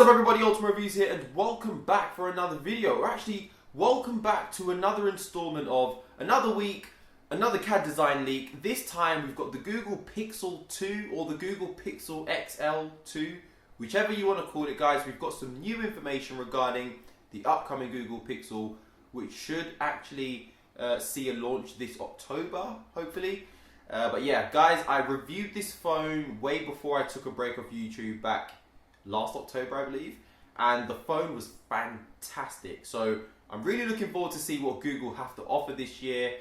up everybody, Ultimate Reviews here, and welcome back for another video. Or actually, welcome back to another installment of another week, another CAD design leak. This time we've got the Google Pixel 2 or the Google Pixel XL 2, whichever you want to call it, guys. We've got some new information regarding the upcoming Google Pixel, which should actually see a launch this October, hopefully. But yeah, guys, I reviewed this phone way before I took a break off YouTube back last October, I believe, and the phone was fantastic. So I'm really looking forward to see what Google have to offer this year.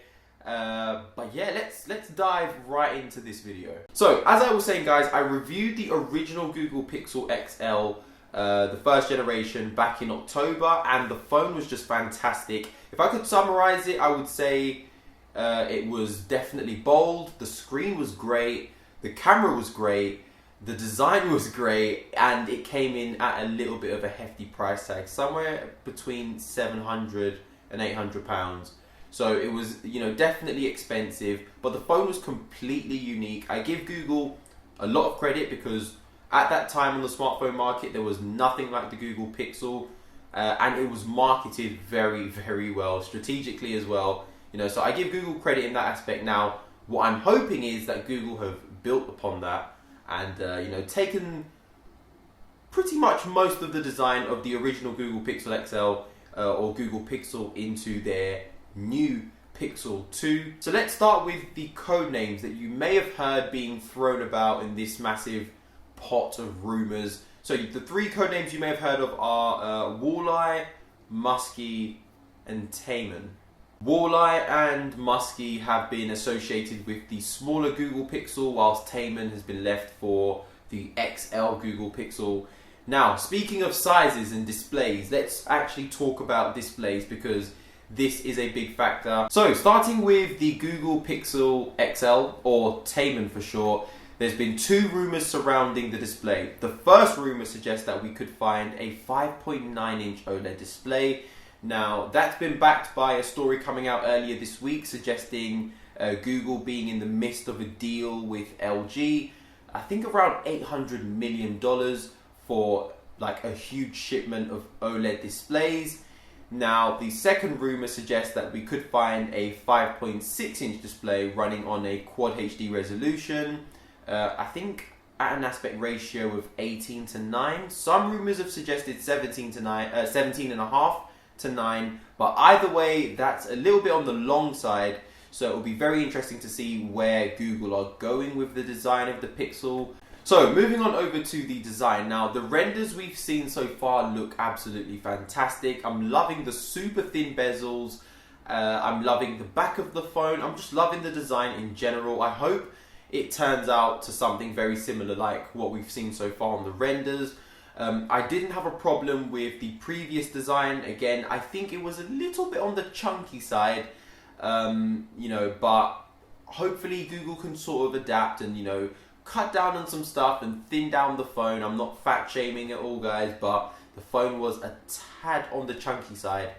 But yeah, let's dive right into this video. So as I was saying, guys, I reviewed the original Google Pixel XL, the first generation, back in October, and the phone was just fantastic. If I could summarize it, I would say it was definitely bold, the screen was great, the camera was great, the design was great, and it came in at a little bit of a hefty price tag, somewhere between £700 and £800. So it was, definitely expensive, but the phone was completely unique. I give Google a lot of credit because at that time on the smartphone market, there was nothing like the Google Pixel, and it was marketed very, very well, strategically as well. So I give Google credit in that aspect. Now, what I'm hoping is that Google have built upon that and taken pretty much most of the design of the original Google Pixel XL or Google Pixel into their new Pixel 2. So let's start with the code names that you may have heard being thrown about in this massive pot of rumors. So the three code names you may have heard of are Walleye, Muskie, and Taman. Walleye and Muskie have been associated with the smaller Google Pixel, whilst Taman has been left for the XL Google Pixel. Now, speaking of sizes and displays, let's actually talk about displays because this is a big factor. So, starting with the Google Pixel XL, or Taman for short, there's been two rumors surrounding the display. The first rumor suggests that we could find a 5.9-inch OLED display. Now, that's been backed by a story coming out earlier this week suggesting Google being in the midst of a deal with LG. I think around $800 million for like a huge shipment of OLED displays. Now, the second rumor suggests that we could find a 5.6-inch display running on a Quad HD resolution. I think at an aspect ratio of 18:9. Some rumors have suggested 17.5 to 9, but either way, that's a little bit on the long side. So it will be very interesting to see where Google are going with the design of the Pixel. So moving on over to the design. Now, the renders we've seen so far look absolutely fantastic. I'm loving the super thin bezels. I'm loving the back of the phone. I'm just loving the design in general. I hope it turns out to something very similar like what we've seen so far on the renders. I didn't have a problem with the previous design. Again, I think it was a little bit on the chunky side, but hopefully Google can sort of adapt and, cut down on some stuff and thin down the phone. I'm not fat shaming at all, guys, but the phone was a tad on the chunky side.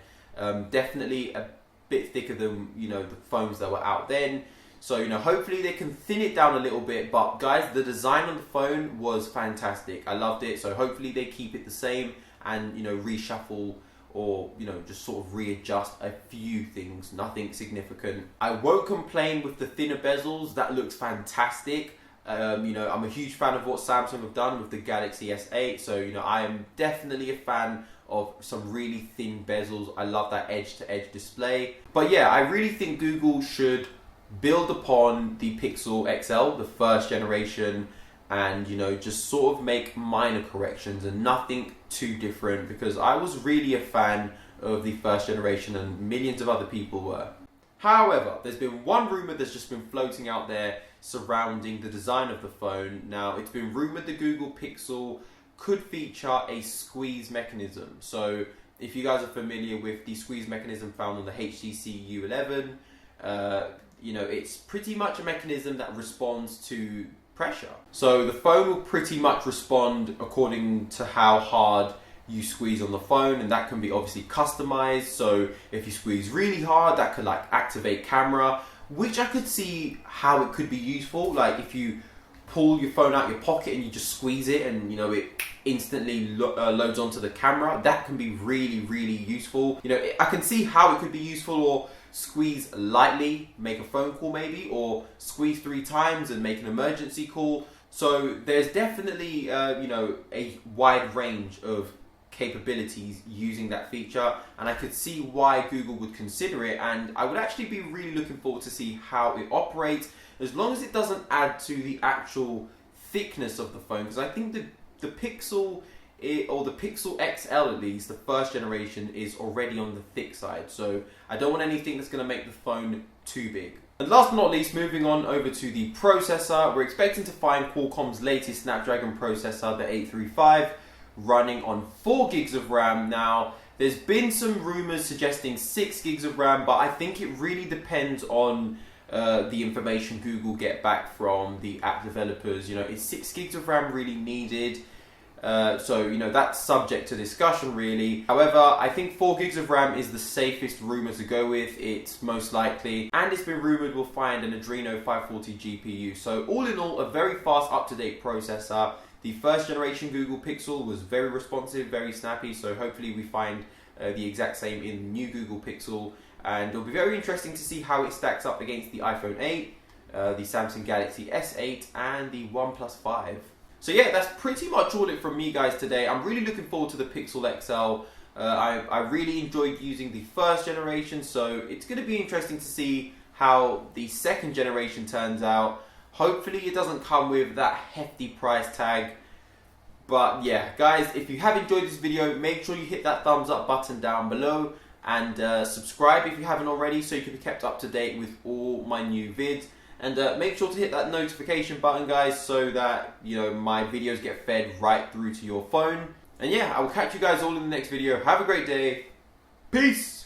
Definitely a bit thicker than, the phones that were out then. So, hopefully they can thin it down a little bit. But guys, the design on the phone was fantastic. I loved it. So hopefully they keep it the same and, reshuffle or, just sort of readjust a few things. Nothing significant. I won't complain with the thinner bezels. That looks fantastic. I'm a huge fan of what Samsung have done with the Galaxy S8. So, I am definitely a fan of some really thin bezels. I love that edge-to-edge display. But yeah, I really think Google should build upon the Pixel XL, the first generation, and just sort of make minor corrections and nothing too different, because I was really a fan of the first generation and millions of other people were. However, there's been one rumor that's just been floating out there surrounding the design of the phone. Now, it's been rumored the Google Pixel could feature a squeeze mechanism. So if you guys are familiar with the squeeze mechanism found on the HTC U11, it's pretty much a mechanism that responds to pressure. So the phone will pretty much respond according to how hard you squeeze on the phone, and that can be obviously customized. So if you squeeze really hard, that could activate camera, which I could see how it could be useful. Like if you pull your phone out your pocket and you just squeeze it and, you know, it instantly loads onto the camera. That can be really, really useful. You know, I can see how it could be useful, or squeeze lightly, make a phone call maybe, or squeeze 3 times and make an emergency call. So there's definitely, you know, a wide range of capabilities using that feature, and I could see why Google would consider it, and I would actually be really looking forward to see how it operates, as long as it doesn't add to the actual thickness of the phone, because I think the Pixel, or the Pixel XL at least, the first generation, is already on the thick side, so I don't want anything that's going to make the phone too big. And last but not least, moving on over to the processor, we're expecting to find Qualcomm's latest Snapdragon processor, the 835, running on 4 gigs of RAM. Now, there's been some rumors suggesting 6 gigs of RAM, but I think it really depends on the information Google get back from the app developers. You know, is 6 gigs of RAM really needed? So, you know, that's subject to discussion really. However, I think 4 gigs of RAM is the safest rumor to go with. It's most likely, and it's been rumored we'll find an Adreno 540 GPU. So all in all, a very fast, up-to-date processor. The first generation Google Pixel was very responsive, very snappy, so hopefully we find the exact same in the new Google Pixel, and it'll be very interesting to see how it stacks up against the iPhone 8, the Samsung Galaxy S8, and the OnePlus 5. So yeah, that's pretty much all it from me guys today. I'm really looking forward to the Pixel XL. I really enjoyed using the first generation, so it's going to be interesting to see how the second generation turns out. Hopefully it doesn't come with that hefty price tag. But yeah, guys, if you have enjoyed this video, make sure you hit that thumbs up button down below, and subscribe if you haven't already, so you can be kept up to date with all my new vids. And make sure to hit that notification button, guys, so that, you know, my videos get fed right through to your phone. And yeah, I will catch you guys all in the next video. Have a great day. Peace!